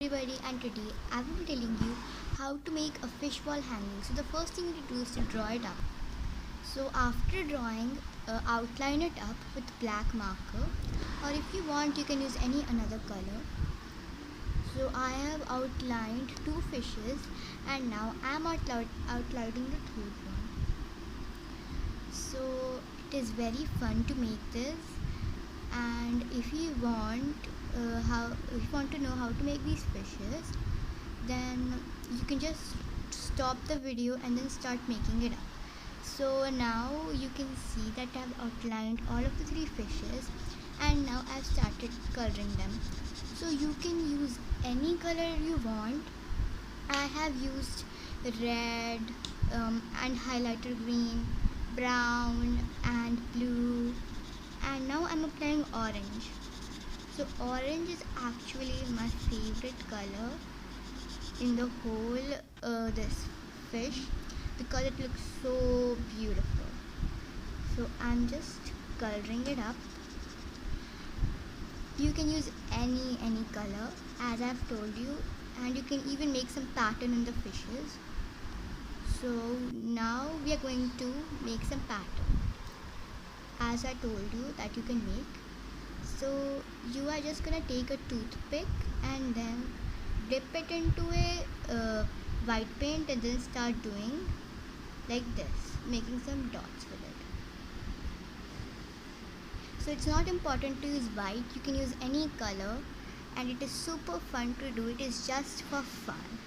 Everybody, and today I will be telling you how to make a fishbowl hanging. So the first thing you need to do is to draw it up. So after drawing, outline it up with black marker, or if you want you can use any another color. So I have outlined two fishes and now I am outlining the third one. So it is very fun to make this, and if you want to know how to make these fishes, then you can just stop the video and then start making it up. So now you can see that I've outlined all of the three fishes and now I've started coloring them. So you can use any color you want. I have used red and highlighter green, brown and blue, and now I'm applying orange. So orange is actually my favorite color in the whole this fish because it looks so beautiful. So I'm just coloring it up. You can use any color as I've told you, and you can even make some pattern in the fishes. So now we are going to make some pattern as I told you that you can make. So you are just gonna take a toothpick and then dip it into a white paint and then start doing like this, making some dots with it. So it's not important to use white, you can use any color, and it is super fun to do. It is just for fun.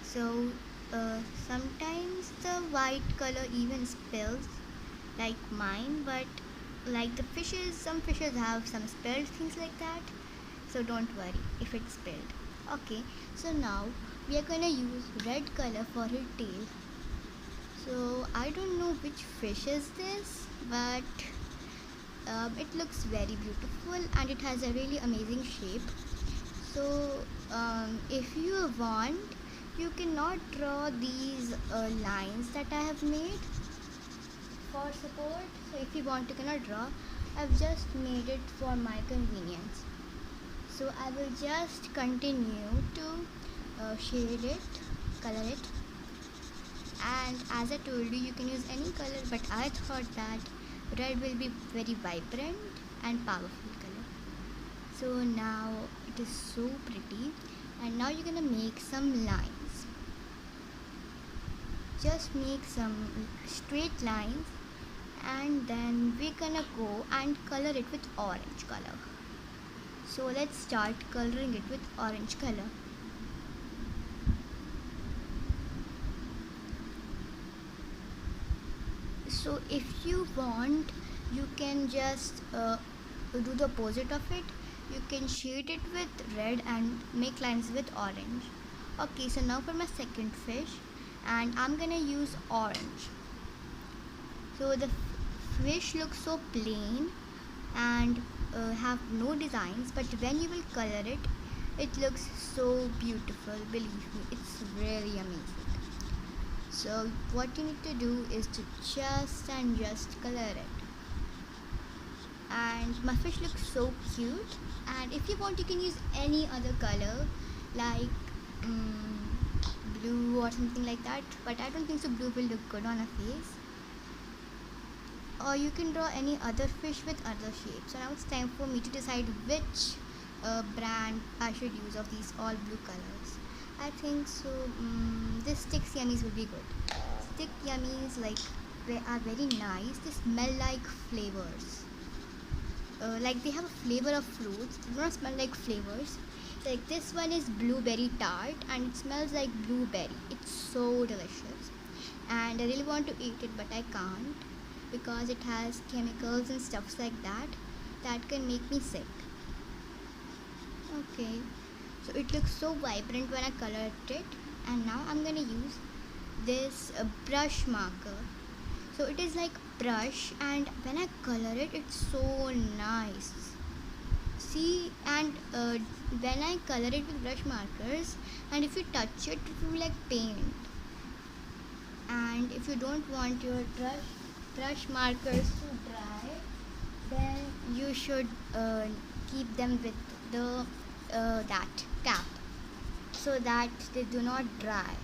So sometimes the white color even spills like mine, but like the fishes, some fishes have some spilled things like that, so don't worry if it's spilled. Okay, so now we are gonna use red color for her tail. So I don't know which fish is this, but it looks very beautiful and it has a really amazing shape. So if you want, you cannot draw these lines that I have made for support. So if you want, you cannot draw. I've just made it for my convenience. So I will just continue to shade it, color it, and as I told you, you can use any color, but I thought that red will be very vibrant and powerful color. So now it is so pretty, and now you're gonna make some lines. Just make some straight lines, and then we're gonna go and color it with orange color. So let's start coloring it with orange color. So if you want, you can just do the opposite of it. You can shade it with red and make lines with orange. Okay, so now for my second fish, and I'm gonna use orange. So the fish looks so plain and have no designs, but when you will color it, it looks so beautiful. Believe me, it's really amazing. So what you need to do is to just color it. And my fish looks so cute, and if you want, you can use any other color like blue or something like that, but I don't think so blue will look good on a face. Or you can draw any other fish with other shapes. So now it's time for me to decide which brand I should use of these all blue colors. I think so this Stick Yummies will be good. Stick Yummies, like, they are very nice. They smell like flavors. Like they have a flavor of fruits. They do not smell like flavors. Like this one is blueberry tart and it smells like blueberry. It's so delicious, and I really want to eat it, but I can't because it has chemicals and stuff like that can make me sick. Okay, so it looks so vibrant when I colored it, and now I'm gonna use this brush marker. So it is like brush, and when I color it, it's so nice. See, and when I color it with brush markers, and if you touch it, it will be like paint. And if you don't want your brush markers to dry, then you should keep them with the that cap. so that they do not dry.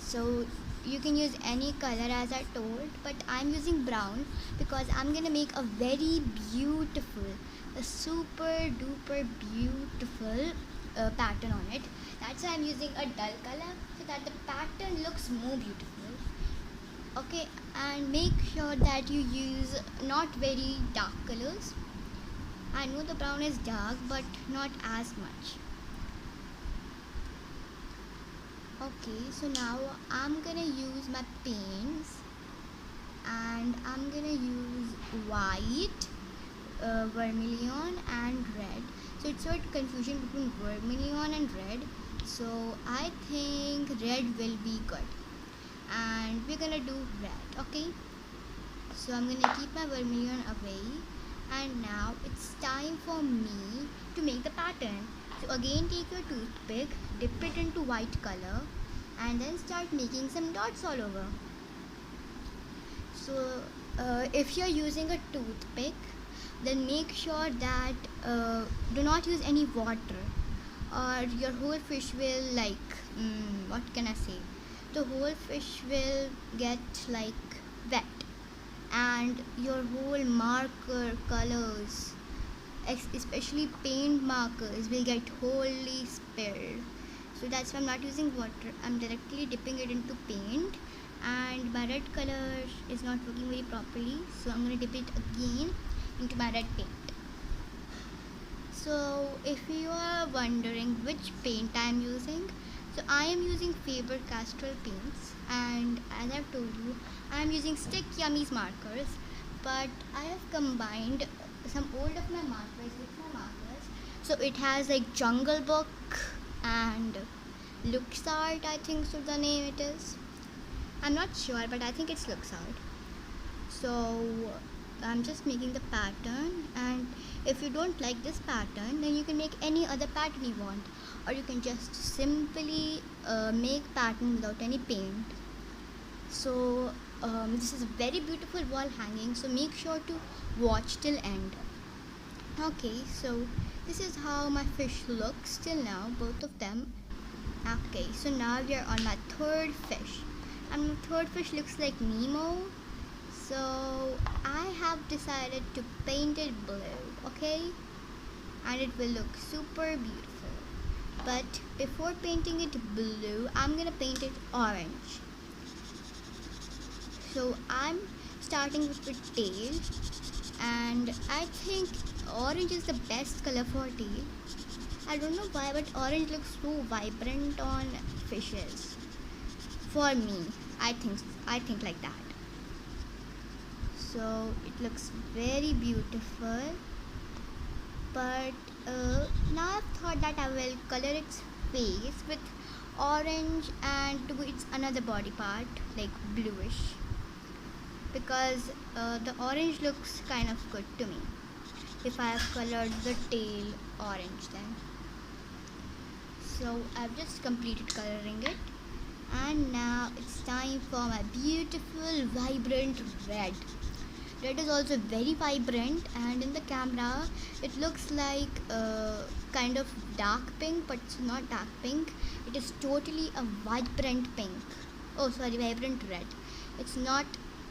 So you can use any color as I told, but I'm using brown because I'm gonna make a very beautiful, a super duper beautiful pattern on it. That's why I'm using a dull color so that the pattern looks more beautiful. Okay, and make sure that you use not very dark colors. I know the brown is dark, but not as much. Okay, so now I'm gonna use my paints and I'm gonna use white, vermilion and red. So it's sort of confusion between vermilion and red, so I think red will be good, and we're gonna do red. Okay, so I'm gonna keep my vermilion away, and now it's time for me to make the pattern. So again, take your toothpick, dip it into white color, and then start making some dots all over. So if you're using a toothpick, then make sure that do not use any water, or your whole fish will what can I say, the whole fish will get like wet, and your whole marker colors, especially paint markers, will get wholly spilled. So that's why I'm not using water, I'm directly dipping it into paint, and my red color is not working very properly, so I'm going to dip it again into my red paint. So if you are wondering which paint I am using, so I am using Faber-Castell paints, and as I've told you, I am using Stick Yummies markers, but I have combined some old of my markers with my markers. So it has like Jungle Book and LuxArt, I think so the name it is. I'm not sure, but I think it's LuxArt. So I'm just making the pattern, and if you don't like this pattern, then you can make any other pattern you want, or you can just simply make pattern without any paint. So this is a very beautiful wall hanging, so make sure to watch till end. Okay, so this is how my fish looks till now, both of them. Okay, so now we are on my third fish, and my third fish looks like Nemo. So I have decided to paint it blue, okay, and it will look super beautiful. But before painting it blue, I'm gonna paint it orange. So I'm starting with the tail, and I think orange is the best color for tail. I don't know why, but orange looks so vibrant on fishes. For me, I think like that. So it looks very beautiful, but now I've thought that I will color its face with orange and do its another body part like bluish, because the orange looks kind of good to me if I have colored the tail orange then. So I've just completed coloring it, and now it's time for my beautiful vibrant red. Red is also very vibrant, and in the camera it looks like kind of dark pink, but it's not dark pink. It is totally a vibrant pink. Oh sorry, vibrant red. It's not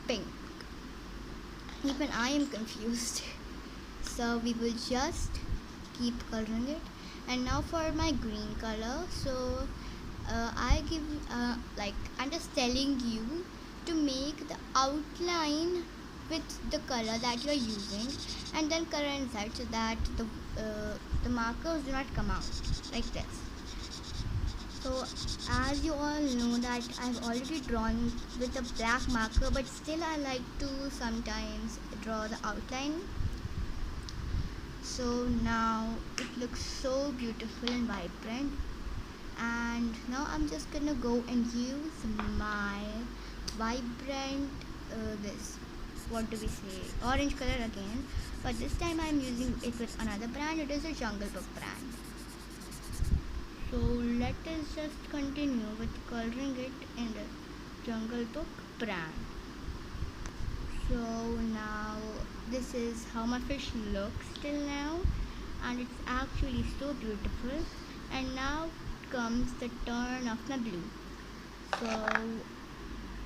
pink. Even I am confused. So we will just keep coloring it. And now for my green color. So I'm just telling you to make the outline with the color that you are using, and then color inside so that the markers do not come out like this. So as you all know that I've already drawn with a black marker, but still I like to sometimes draw the outline. So now it looks so beautiful and vibrant, and now I'm just gonna go and use my vibrant this, what do we say, orange color again, but this time I'm using it with another brand. It is a Jungle Book brand. So let us just continue with coloring it in the Jungle Book brand. So now this is how my fish looks till now, and it's actually so beautiful. And now comes comes the turn of my blue. So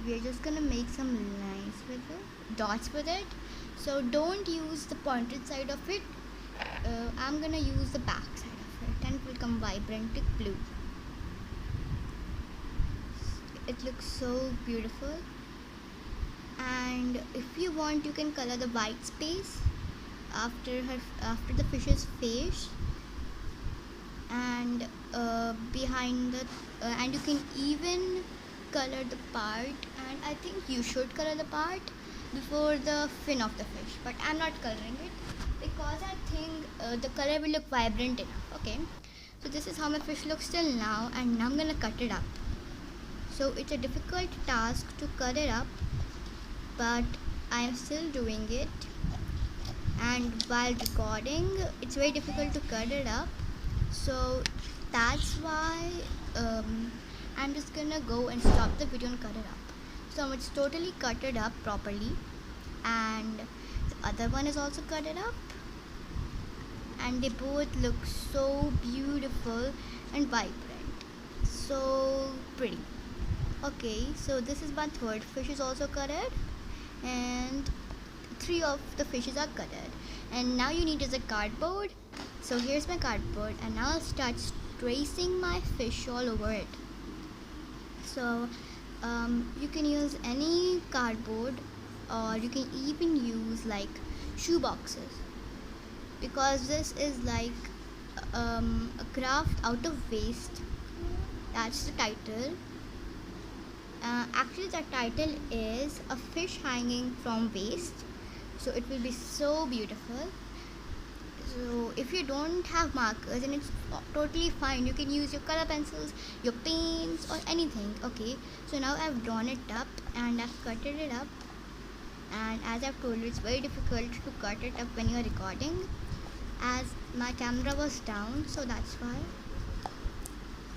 we're just gonna make some lines with it, dots with it. So don't use the pointed side of it. I'm gonna use the back side of it, and it will become vibrant blue. It looks so beautiful. And if you want, you can color the white space after the fish's face, and behind the and you can even color the part, and I think you should color the part before the fin of the fish, but I'm not coloring it because I think the color will look vibrant enough. Okay, so this is how my fish looks till now, and now I'm gonna cut it up. So it's a difficult task to cut it up, but I am still doing it, and while recording it's very difficult to cut it up, so that's why I'm just gonna go and stop the video and cut it up. So it's totally cut it up properly, and the other one is also cut it up, and they both look so beautiful and vibrant, so pretty. Okay, so this is my third fish is also cutted, and 3 of the fishes are cutted, and now you need is a cardboard. So here's my cardboard, and now I'll start tracing my fish all over it. So you can use any cardboard, or you can even use like shoe boxes, because this is like a craft out of waste. That's the title. Actually the title is a fish hanging from waste, so it will be so beautiful. So if you don't have markers, then it's totally fine, you can use your color pencils, your paints, or anything. Okay, so now I've drawn it up and I've cut it up, and as I've told you, it's very difficult to cut it up when you're recording, as my camera was down, so that's why.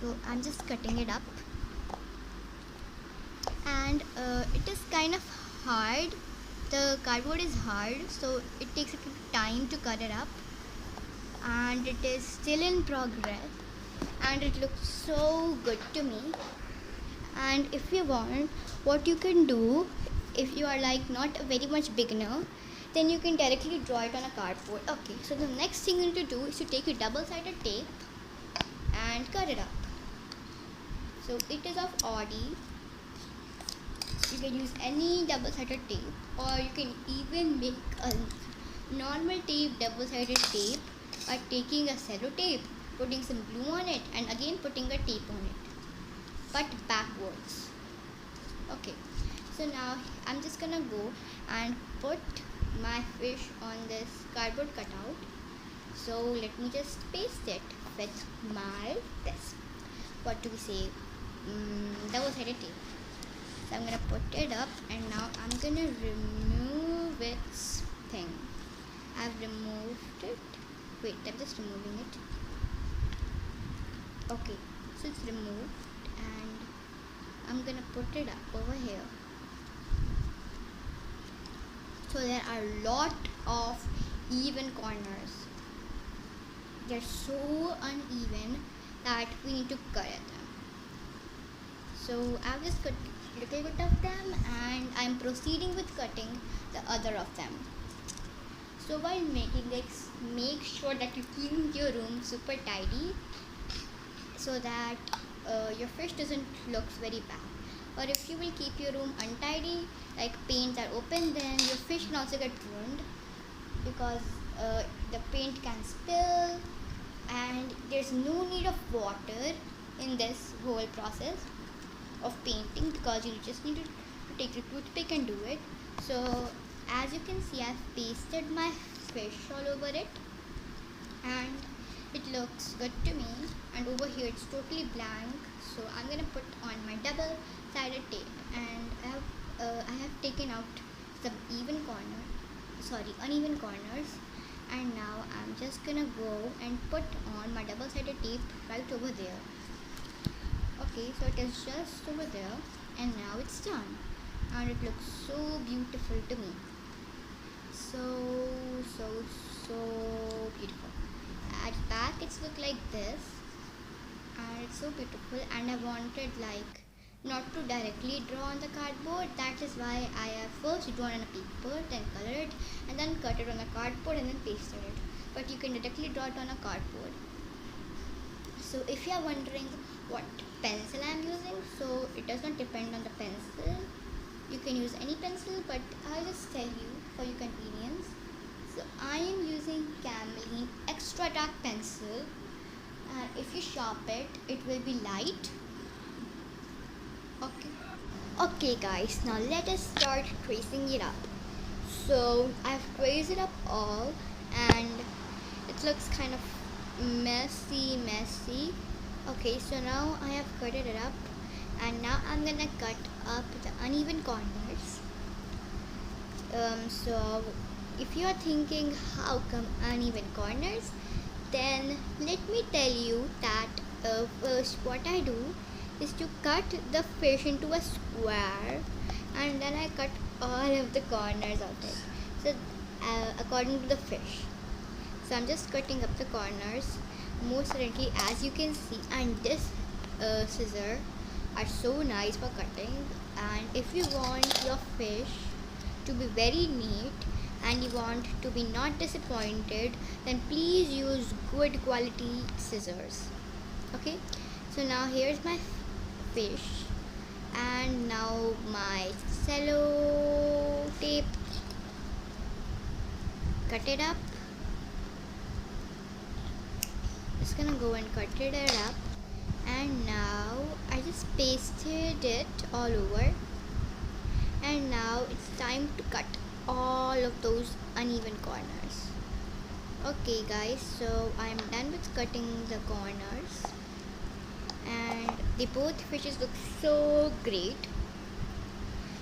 So I'm just cutting it up, and it is kind of hard. The cardboard is hard, so it takes a bit of time to cut it up, and it is still in progress, and it looks so good to me. And if you want, what you can do, if you are like not a very much beginner, then you can directly draw it on a cardboard. Okay, so the next thing you need to do is to take a double-sided tape and cut it up. So it is of Audi. You can use any double-sided tape, or you can even make a normal tape double-sided tape by taking a sellotape, putting some glue on it, and again putting a tape on it, but backwards. Okay, so now I'm just gonna go and put my fish on this cardboard cutout. So let me just paste it with my what do we say, double-sided tape. So I'm gonna put it up, and now I'm gonna remove its thing. I've removed it. Wait, I'm just removing it. Okay, so it's removed, and I'm gonna put it up over here. So there are a lot of even corners. They're so uneven that we need to cut at them. So I've just cut a little bit of them, and I'm proceeding with cutting the other of them. So while making this, make sure that you keep your room super tidy, so that your fish doesn't look very bad. Or if you will keep your room untidy, like paints are open, then your fish can also get ruined, because the paint can spill, and there's no need of water in this whole process of painting, because you just need to take the toothpick and do it. So as you can see, I've pasted my fish all over it, and it looks good to me. And over here it's totally blank, so I'm gonna put on my double-sided tape, and I have taken out some uneven corners, and now I'm just gonna go and put on my double-sided tape right over there. Okay, so it is just over there, and now it's done, and it looks so beautiful to me. So beautiful. At back it's look like this, and it's so beautiful, and I wanted like not to directly draw on the cardboard. That is why I have first drawn on a paper, then colored, and then cut it on a cardboard and then pasted it. But you can directly draw it on a cardboard. So if you are wondering what pencil I am using, so it does not depend on the pencil. You can use any pencil, but I'll just tell you for your convenience. So I am using Camlin Extra Dark Pencil, and if you sharp it, it will be light. Okay guys, now let us start tracing it up. So I've traced it up all, and it looks kind of messy. Okay, so now I have cutted it up, and now I'm gonna cut up the uneven corners. So if you are thinking how come uneven corners, then let me tell you that first what I do is to cut the fish into a square, and then I cut all of the corners of it, so according to the fish. So I'm just cutting up the corners most certainly, as you can see, and this scissor are so nice for cutting. And if you want your fish to be very neat and you want to be not disappointed, then please use good quality scissors. Okay, so now here's my fish, and now my cello tape, cut it up. Just gonna go and cut it up, and now I just pasted it all over, and now it's time to cut all of those uneven corners. Okay guys, so I'm done with cutting the corners, and the both fishes look so great,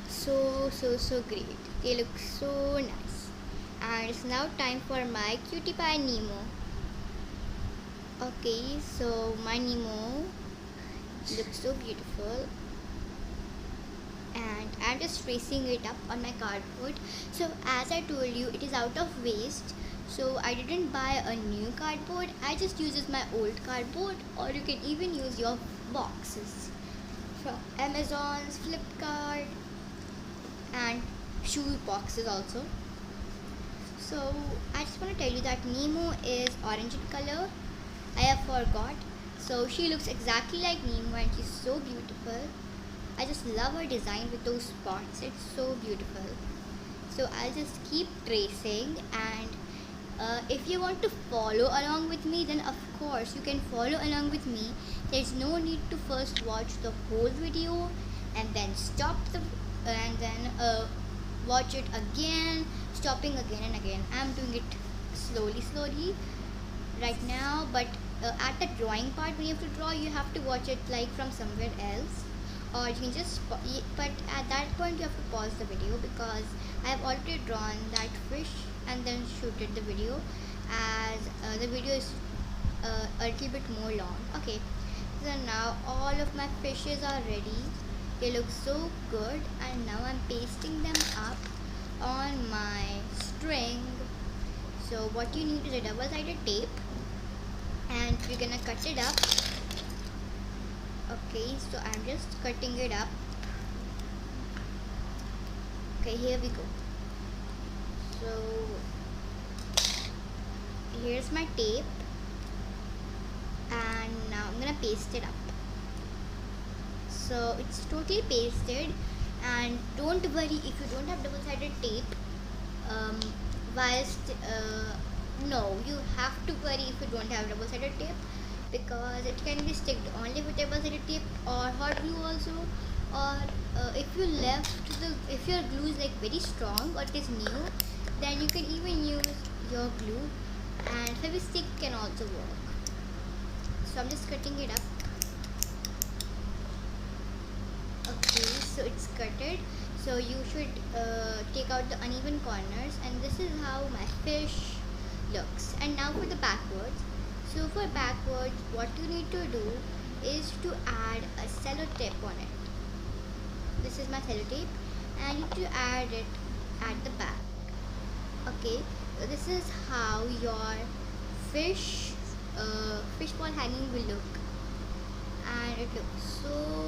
so great. They look so nice, and it's now time for my cutie pie Nemo. Okay, so my Nemo looks so beautiful, and I'm just tracing it up on my cardboard. So as I told you, it is out of waste, so I didn't buy a new cardboard. I just uses my old cardboard, or you can even use your boxes from Amazon's, Flipkart, and shoe boxes also. So I just want to tell you that Nemo is orange in color. I have forgot. So she looks exactly like Nemo, and she's so beautiful. I just love her design with those spots. It's so beautiful. So I'll just keep tracing, and if you want to follow along with me, then of course you can follow along with me. There's no need to first watch the whole video and then stop and then watch it again, stopping again and again. I'm doing it slowly right now, but at the drawing part, when you have to draw, you have to watch it like from somewhere else, or you can just but at that point you have to pause the video, because I have already drawn that fish and then shooted the video, as the video is a little bit more long. Okay, so now all of my fishes are ready. They look so good, and now I'm pasting them up on my string. So what you need is a double-sided tape, and we're gonna cut it up. Okay, so I'm just cutting it up. Okay, here we go. So here's my tape, and now I'm gonna paste it up. So it's totally pasted, and don't worry if you don't have double-sided tape. No, you have to worry if you don't have double-sided tape, because it can be sticked only with double-sided tape or hot glue also, or if your glue is like very strong or it is new, then you can even use your glue, and Fevistick can also work. So I'm just cutting it up. Okay, so it's cutted. So you should take out the uneven corners, and this is how my fish looks. And now for the backwards. So for backwards, what you need to do is to add a cello tape on it. This is my cello tape, and you need to add it at the back. Okay, so this is how your fish ball hanging will look. and it looks so